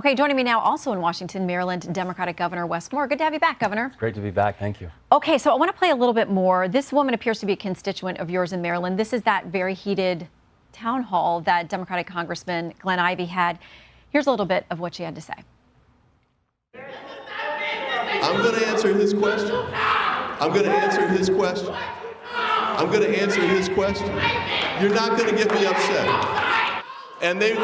Okay, joining me now also in Washington, Maryland, Democratic Governor Wes Moore. Good to have you back, Governor. Great to be back. Thank you. Okay, so I want to play a little bit more. This woman appears to be a constituent of yours in Maryland. This is that very heated town hall that Democratic Congressman Glenn Ivey had. Here's a little bit of what she had to say. I'm going to answer his question. I'm going to answer his question. I'm going to answer his question. You're not going to get me upset. And they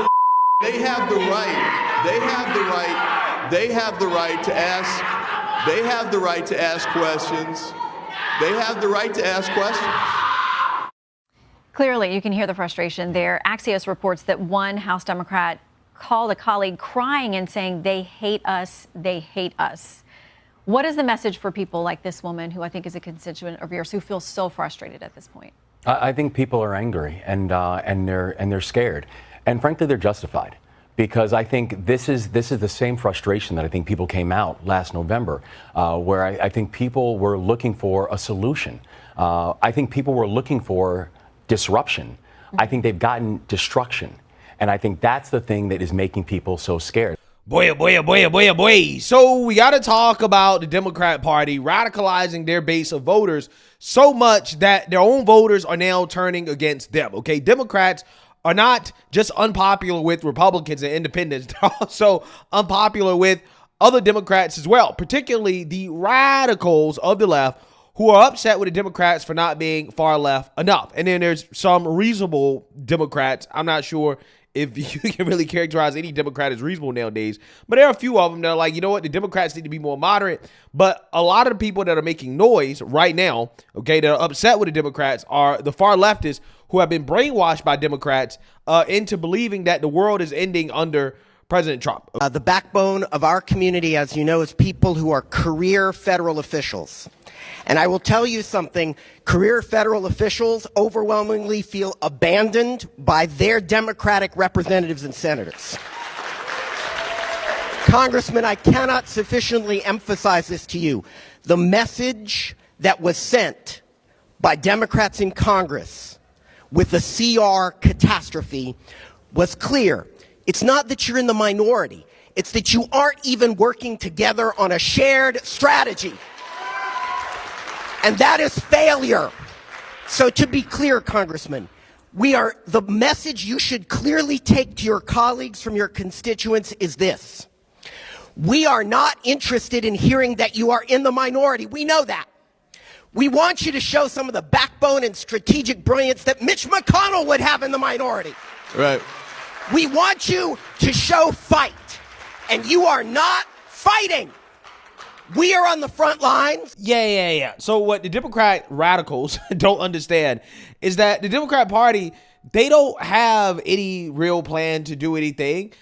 have the right. They have the right to ask. They have the right to ask questions. They have the right to ask questions. Clearly, you can hear the frustration there. Axios reports that one House Democrat called a colleague crying and saying, "They hate us. They hate us." What is the message for people like this woman, who I think is a constituent of yours, who feels so frustrated at this point? I think people are angry and they're scared, and frankly, they're justified. Because I think this is the same frustration that I think people came out last November, where I think people were looking for a solution. I think people were looking for disruption. I think they've gotten destruction. And I think that's the thing that is making people so scared. Boy, oh boy, oh boy, oh boy, oh boy. So we got to talk about the Democrat Party radicalizing their base of voters so much that their own voters are now turning against them. Okay, Democrats are not just unpopular with Republicans and independents. They're also unpopular with other Democrats as well, particularly the radicals of the left who are upset with the Democrats for not being far left enough. And then there's some reasonable Democrats. I'm not sure if you can really characterize any Democrat as reasonable nowadays, but there are a few of them that are like, you know what, the Democrats need to be more moderate. But a lot of the people that are making noise right now, okay, that are upset with the Democrats are the far leftists who have been brainwashed by Democrats into believing that the world is ending under President Trump. The backbone of our community, as you know, is people who are career federal officials. And I will tell you something, career federal officials overwhelmingly feel abandoned by their Democratic representatives and senators. Congressman, I cannot sufficiently emphasize this to you. The message that was sent by Democrats in Congress with the CR catastrophe was clear. It's not that you're in the minority. It's that you aren't even working together on a shared strategy. And that is failure. So to be clear, Congressman, the message you should clearly take to your colleagues from your constituents is this. We are not interested in hearing that you are in the minority. We know that. We want you to show some of the backbone and strategic brilliance that Mitch McConnell would have in the minority. Right. We want you to show fight. And you are not fighting. We are on the front lines. Yeah. So what the Democrat radicals don't understand is that the Democrat Party, they don't have any real plan to do anything.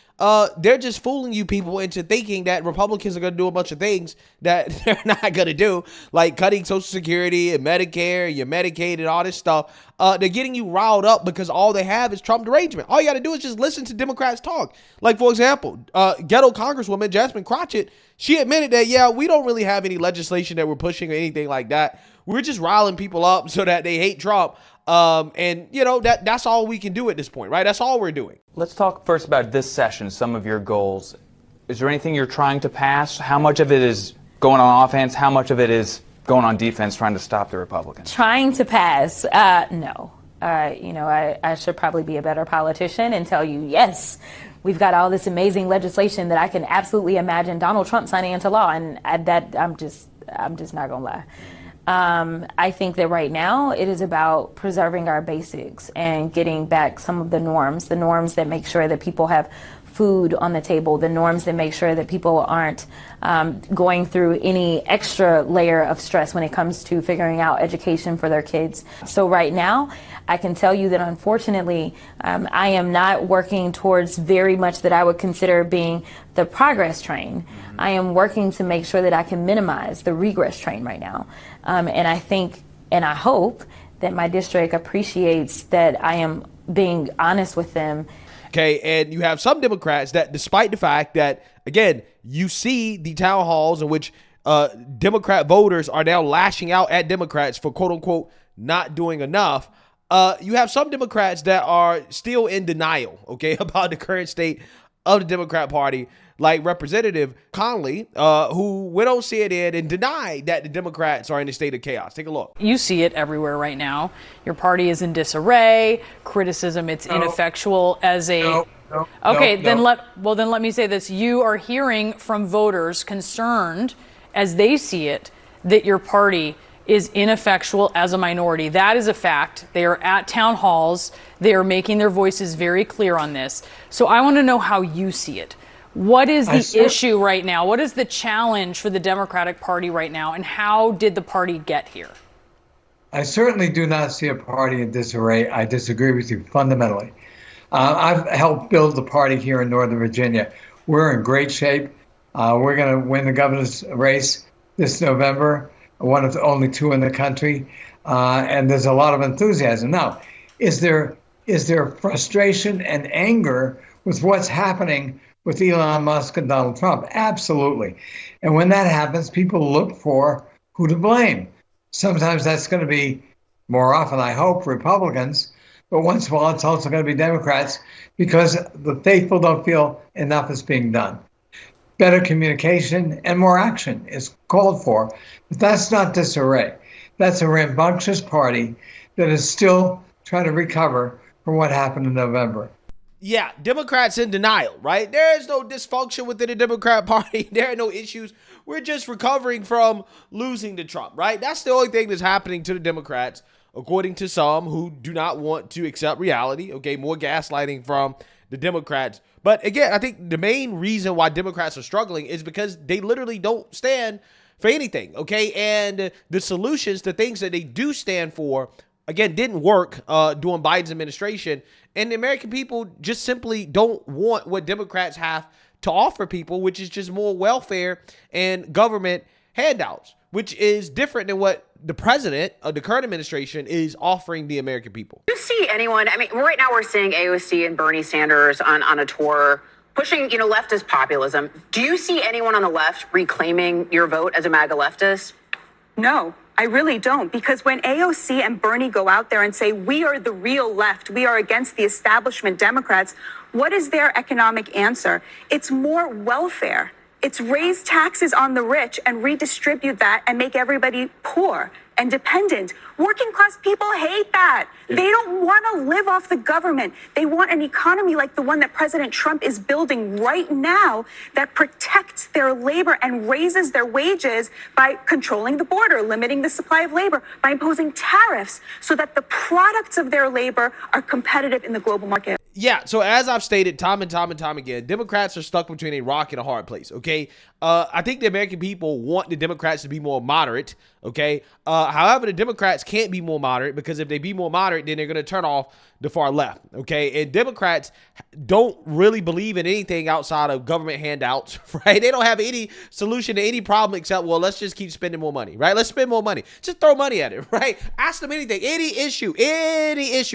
They're just fooling you people into thinking that Republicans are going to do a bunch of things that they're not going to do, like cutting Social Security and Medicare, your Medicaid and all this stuff. They're getting you riled up because all they have is Trump derangement. All you got to do is just listen to Democrats talk. Like, for example, ghetto Congresswoman Jasmine Crotchet, she admitted that, yeah, we don't really have any legislation that we're pushing or anything like that. We're just riling people up so that they hate Trump. And, you know, that's all we can do at this point, right? That's all we're doing. Let's talk first about this session, some of your goals. Is there anything you're trying to pass? How much of it is going on offense? How much of it is going on defense, trying to stop the Republicans? Trying to pass? No. I should probably be a better politician and tell you, yes, we've got all this amazing legislation that I can absolutely imagine Donald Trump signing into law, and I'm just not gonna lie. I think that right now it is about preserving our basics and getting back some of the norms that make sure that people have food on the table, the norms that make sure that people aren't going through any extra layer of stress when it comes to figuring out education for their kids. So right now, I can tell you that unfortunately, I am not working towards very much that I would consider being the progress train. I am working to make sure that I can minimize the regress train right now. And I think, and I hope that my district appreciates that I am being honest with them. Okay, and you have some Democrats that, despite the fact that, again, you see the town halls in which Democrat voters are now lashing out at Democrats for, quote unquote, not doing enough. You have some Democrats that are still in denial, okay, about the current state of the Democrat Party, like Representative Conley, who went on CNN and denied that the Democrats are in a state of chaos. Take a look. You see it everywhere right now. Your party is in disarray, criticism, it's ineffectual as a... Then let me say this. You are hearing from voters concerned, as they see it, that your party is ineffectual as a minority. That is a fact. They are at town halls. They are making their voices very clear on this. So I want to know how you see it. What is the issue right now? What is the challenge for the Democratic Party right now? And how did the party get here? I certainly do not see a party in disarray. I disagree with you fundamentally. I've helped build the party here in Northern Virginia. We're in great shape. We're going to win the governor's race this November, one of the only two in the country. And there's a lot of enthusiasm. Now, is there frustration and anger with what's happening with Elon Musk and Donald Trump? Absolutely. And when that happens, people look for who to blame. Sometimes that's going to be, more often, I hope, Republicans. But once in a while, it's also going to be Democrats, because the faithful don't feel enough is being done. Better communication and more action is called for. But that's not disarray. That's a rambunctious party that is still trying to recover from what happened in November. Yeah, Democrats in denial, right? There is no dysfunction within the Democrat Party. There are no issues. We're just recovering from losing to Trump, right? That's the only thing that's happening to the Democrats, according to some who do not want to accept reality. Okay, more gaslighting from the Democrats. But again, I think the main reason why Democrats are struggling is because they literally don't stand for anything, okay? And the solutions, the things that they do stand for, again, didn't work during Biden's administration. And the American people just simply don't want what Democrats have to offer people, which is just more welfare and government handouts, which is different than what the president of the current administration is offering the American people. Do you see anyone, I mean, right now we're seeing AOC and Bernie Sanders on a tour pushing, leftist populism. Do you see anyone on the left reclaiming your vote as a MAGA leftist? No, I really don't, because when AOC and Bernie go out there and say, we are the real left, we are against the establishment Democrats, what is their economic answer? It's more welfare. It's raise taxes on the rich and redistribute that and make everybody poor and dependent. Working class people hate that. They don't want to live off the government. They want an economy like the one that President Trump is building right now that protects their labor and raises their wages by controlling the border, limiting the supply of labor, by imposing tariffs so that the products of their labor are competitive in the global market. Yeah, so as I've stated time and time again, Democrats are stuck between a rock and a hard place, okay? I think the American people want the Democrats to be more moderate, okay? However, the Democrats can't be more moderate, because if they be more moderate, then they're going to turn off the far left, okay? And Democrats don't really believe in anything outside of government handouts, right? They don't have any solution to any problem except, well, let's just keep spending more money, right? Let's spend more money. Just throw money at it, right? Ask them anything, any issue,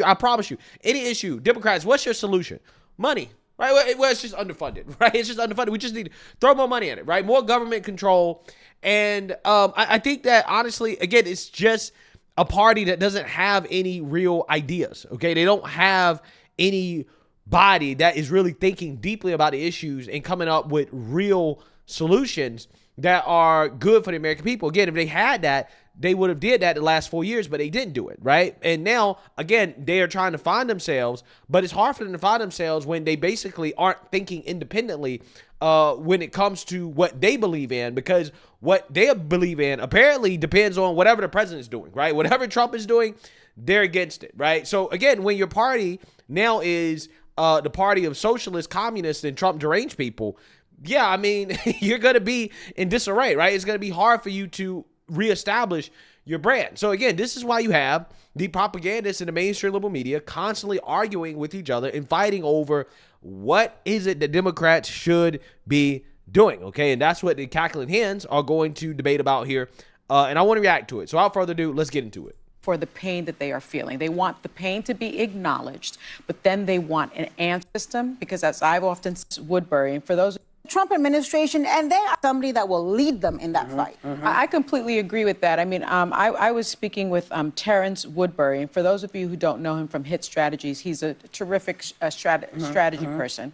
I promise you, any issue. Democrats, what's your solution? Money. Right? Well, it's just underfunded, right? It's just underfunded. We just need to throw more money at it, right? More government control. And I think that, honestly, again, it's just a party that doesn't have any real ideas, okay? They don't have anybody that is really thinking deeply about the issues and coming up with real solutions that are good for the American people. Again, if they had that, they would have did that the last 4 years, but they didn't do it, right? And now, again, they are trying to find themselves, but it's hard for them to find themselves when they basically aren't thinking independently when it comes to what they believe in, because what they believe in apparently depends on whatever the president's doing, right? Whatever Trump is doing, they're against it, right? So, again, when your party now is the party of socialists, communists, and Trump deranged people, yeah, I mean, you're going to be in disarray, right? It's going to be hard for you to reestablish your brand. So again, this is why you have the propagandists in the mainstream liberal media constantly arguing with each other and fighting over what is it that Democrats should be doing, okay? And that's what the cackling hens are going to debate about here, and I want to react to it. So without further ado, let's get into it. For the pain that they are feeling. They want the pain to be acknowledged, but then they want an answer system, because as I've often said, Woodbury, and for those Trump administration, and they are somebody that will lead them in that fight. I completely agree with that. I mean, I was speaking with Terrence Woodbury. And for those of you who don't know him from Hit Strategies, he's a terrific strategy person.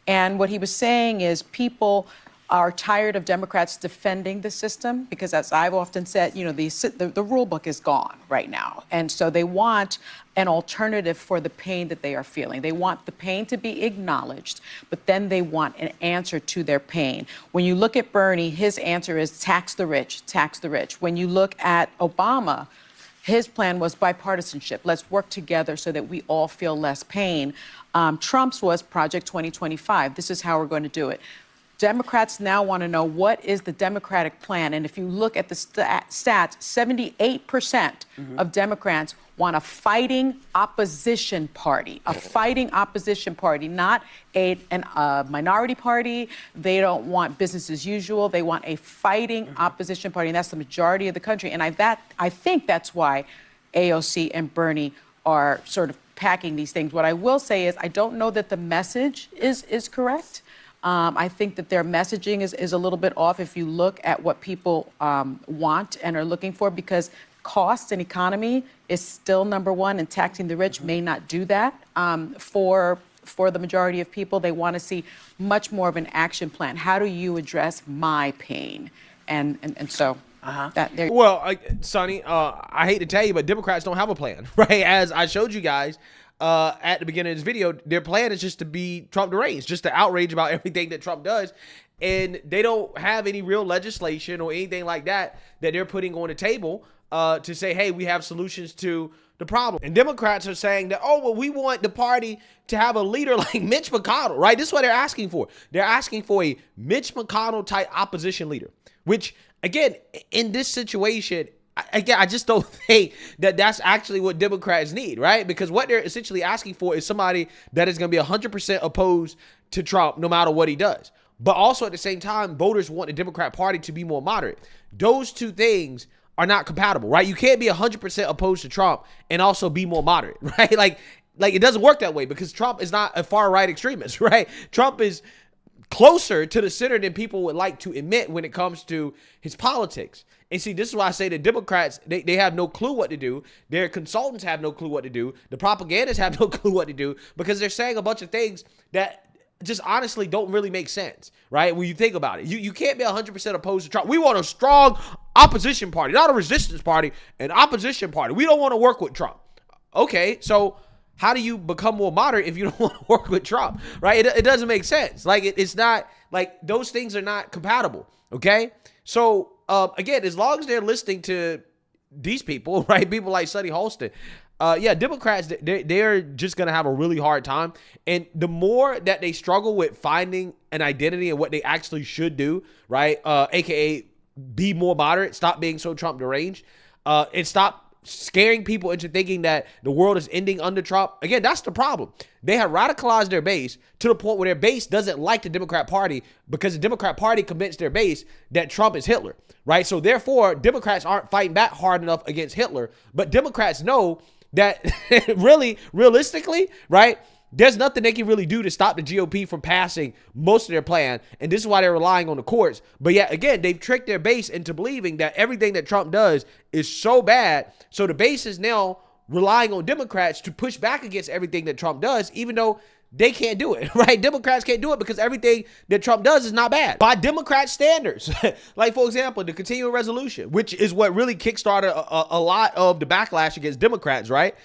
And what he was saying is people are tired of Democrats defending the system because, as I've often said, you know, the rule book is gone right now. And so they want an alternative for the pain that they are feeling. They want the pain to be acknowledged, but then they want an answer to their pain. When you look at Bernie, his answer is tax the rich, tax the rich. When you look at Obama, his plan was bipartisanship. Let's work together so that we all feel less pain. Trump's was Project 2025. This is how we're going to do it. Democrats now want to know what is the Democratic plan. And if you look at the stats, 78% of Democrats want a fighting opposition party, not a minority party. They don't want business as usual. They want a fighting opposition party, and that's the majority of the country. And I think that's why AOC and Bernie are sort of packing these things. What I will say is I don't know that the message is correct. I think that their messaging is a little bit off if you look at what people want and are looking for, because cost and economy is still number one, and taxing the rich may not do that for the majority of people. They want to see much more of an action plan. How do you address my pain? And so that there. Well, Sonny, I hate to tell you, but Democrats don't have a plan, right? As I showed you guys at the beginning of this video, their plan is just to be Trump deranged, just to outrage about everything that Trump does. And they don't have any real legislation or anything like that they're putting on the table to say, hey, we have solutions to the problem. And Democrats are saying that, oh, well, we want the party to have a leader like Mitch McConnell, right? This is what they're asking for. They're asking for a Mitch McConnell type opposition leader, which, again, in this situation, I just don't think that that's actually what Democrats need, right? Because what they're essentially asking for is somebody that is going to be 100% opposed to Trump no matter what he does. But also at the same time, voters want the Democrat Party to be more moderate. Those two things are not compatible, right? You can't be 100% opposed to Trump and also be more moderate, right? Like it doesn't work that way, because Trump is not a far-right extremist, right? Trump is closer to the center than people would like to admit when it comes to his politics. And see, this is why I say the Democrats, they have no clue what to do. Their consultants have no clue what to do. The propagandists have no clue what to do, because they're saying a bunch of things that just honestly don't really make sense, right? When you think about it, you can't be 100% opposed to Trump. We want a strong opposition party, not a resistance party, an opposition party. We don't want to work with Trump. Okay, so how do you become more moderate if you don't want to work with Trump, right? It doesn't make sense. Like, it's not, like, those things are not compatible, okay? So, again, as long as they're listening to these people, right, people like Sonny Holston, Democrats, they're just going to have a really hard time. And the more that they struggle with finding an identity and what they actually should do, right, AKA be more moderate, stop being so Trump deranged, and stop scaring people into thinking that the world is ending under Trump. Again, that's the problem. They have radicalized their base to the point where their base doesn't like the Democrat Party, because the Democrat Party convinced their base that Trump is Hitler, right? So therefore, Democrats aren't fighting back hard enough against Hitler. But Democrats know that really, realistically, right, there's nothing they can really do to stop the GOP from passing most of their plan. And this is why they're relying on the courts. But yet again, they've tricked their base into believing that everything that Trump does is so bad. So the base is now relying on Democrats to push back against everything that Trump does, even though they can't do it, right? Democrats can't do it because everything that Trump does is not bad by Democrat standards. Like, for example, the continuing resolution, which is what really kickstarted a lot of the backlash against Democrats, right?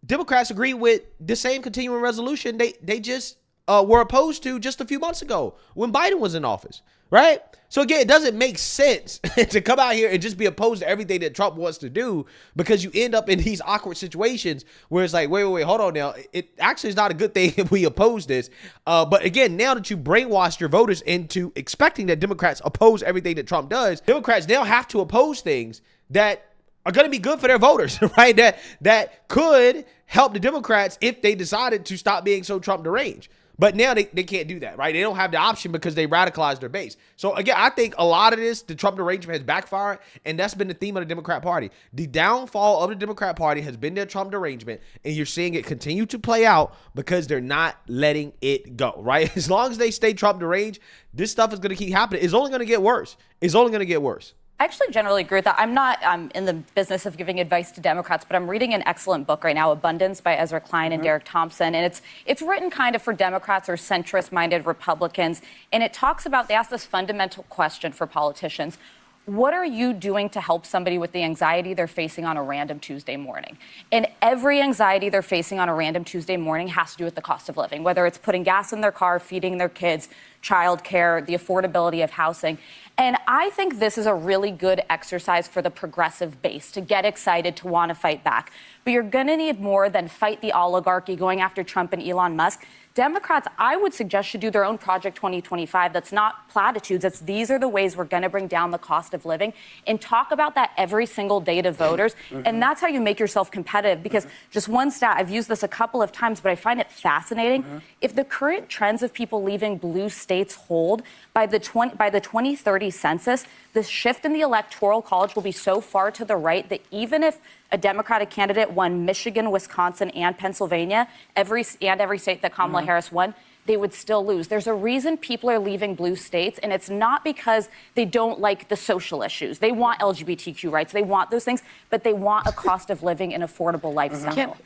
Democrats agree with the same continuing resolution they just were opposed to just a few months ago when Biden was in office, right? So again, it doesn't make sense to come out here and just be opposed to everything that Trump wants to do, because you end up in these awkward situations where it's like, wait, hold on now. It actually is not a good thing if we oppose this. But again, now that you brainwashed your voters into expecting that Democrats oppose everything that Trump does, Democrats now have to oppose things that are going to be good for their voters, right? That could help the Democrats if they decided to stop being so Trump deranged. But now they can't do that, right? They don't have the option because they radicalized their base. So again, I think a lot of this, the Trump derangement has backfired, and that's been the theme of the Democrat Party. The downfall of the Democrat Party has been their Trump derangement, and you're seeing it continue to play out because they're not letting it go, right? As long as they stay Trump deranged, this stuff is going to keep happening. It's only going to get worse. It's only going to get worse. I actually generally agree with that. I'm not in the business of giving advice to Democrats, but I'm reading an excellent book right now, Abundance by Ezra Klein and Derek Thompson. And it's written kind of for Democrats or centrist-minded Republicans. And it talks about, they ask this fundamental question for politicians. What are you doing to help somebody with the anxiety they're facing on a random Tuesday morning? And every anxiety they're facing on a random Tuesday morning has to do with the cost of living, whether it's putting gas in their car, feeding their kids, childcare, the affordability of housing. And I think this is a really good exercise for the progressive base to get excited, to want to fight back. But you're going to need more than fight the oligarchy going after Trump and Elon Musk. Democrats, I would suggest, should do their own Project 2025. That's not platitudes. It's these are the ways we're going to bring down the cost of living, and talk about that every single day to voters. And that's how you make yourself competitive. Because just one stat, I've used this a couple of times, but I find it fascinating. If the current trends of people leaving blue states hold, by the 2030 census, the shift in the electoral college will be so far to the right that even if a Democratic candidate won Michigan, Wisconsin, and Pennsylvania, every state that Kamala Harris won, they would still lose. There's a reason people are leaving blue states, and it's not because they don't like the social issues. They want LGBTQ rights. They want those things, but they want a cost of living and affordable lifestyle.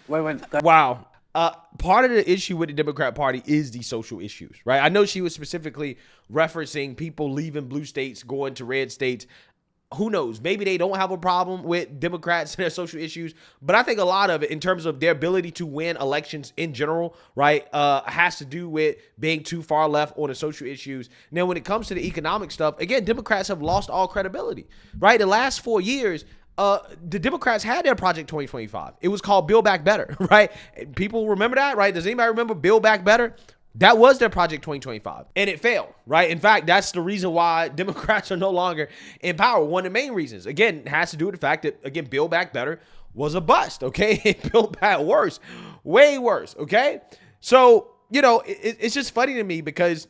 Wow. Part of the issue with the Democrat Party is the social issues, right? I know she was specifically referencing people leaving blue states, going to red states. Who knows? Maybe they don't have a problem with Democrats and their social issues, but I think a lot of it, in terms of their ability to win elections in general, right, has to do with being too far left on the social issues. Now, when it comes to the economic stuff, again, Democrats have lost all credibility, right? The last 4 years, the Democrats had their Project 2025. It was called Build Back Better, right? People remember that, right? Does anybody remember Build Back Better? That was their Project 2025, and it failed, right? In fact, that's the reason why Democrats are no longer in power. One of the main reasons, again, has to do with the fact that, again, Build Back Better was a bust, okay? It built back worse, way worse, okay? So, you know, it's just funny to me because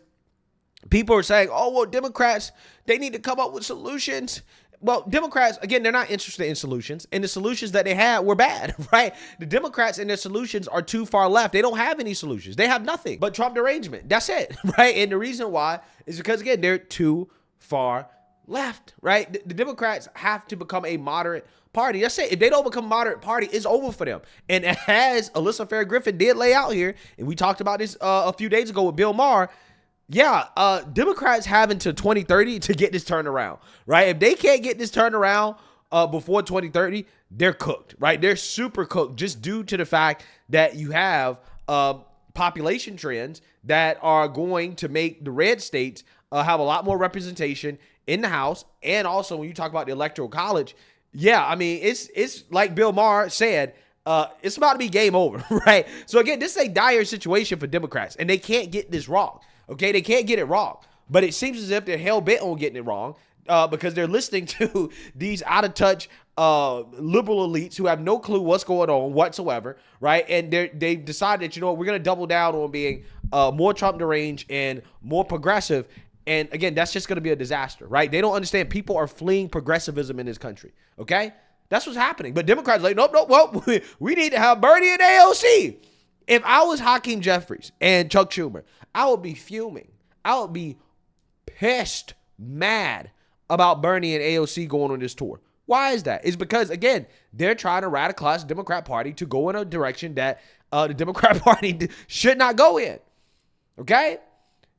people are saying, oh, well, Democrats, they need to come up with solutions. Well, Democrats, again, they're not interested in solutions, and the solutions that they had were bad, right? The Democrats and their solutions are too far left. They don't have any solutions. They have nothing but Trump derangement. That's it, right? And the reason why is because, again, they're too far left, right? The Democrats have to become a moderate party. That's it. If they don't become a moderate party, it's over for them. And as Alyssa Fair Griffin did lay out here, and we talked about this a few days ago with Bill Maher, yeah, Democrats have until 2030 to get this turned around, right? If they can't get this turned around before 2030, they're cooked, right? They're super cooked just due to the fact that you have population trends that are going to make the red states have a lot more representation in the House. And also, when you talk about the Electoral College, yeah, I mean, it's like Bill Maher said, it's about to be game over, right? So again, this is a dire situation for Democrats, and they can't get this wrong. Okay, they can't get it wrong, but it seems as if they're hell-bent on getting it wrong because they're listening to these out-of-touch liberal elites who have no clue what's going on whatsoever, right? And they've decided that, you know what, we're going to double down on being more Trump deranged and more progressive. And again, that's just going to be a disaster, right? They don't understand people are fleeing progressivism in this country, okay? That's what's happening. But Democrats are like, nope, well, we need to have Bernie and AOC. If I was Hakeem Jeffries and Chuck Schumer, I would be fuming. I would be pissed, mad about Bernie and AOC going on this tour. Why is that? It's because, again, they're trying to radicalize the Democrat Party to go in a direction that the Democrat Party should not go in. Okay?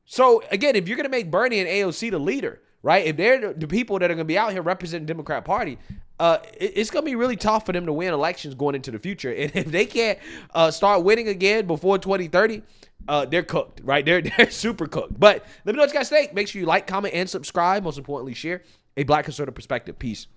So, again, if you're going to make Bernie and AOC the leader, right, if they're the people that are going to be out here representing the Democrat Party, it's going to be really tough for them to win elections going into the future. And if they can't start winning again before 2030, they're cooked, right? They're super cooked. But let me know what you guys think. Make sure you like, comment, and subscribe. Most importantly, share a Black conservative perspective. Peace.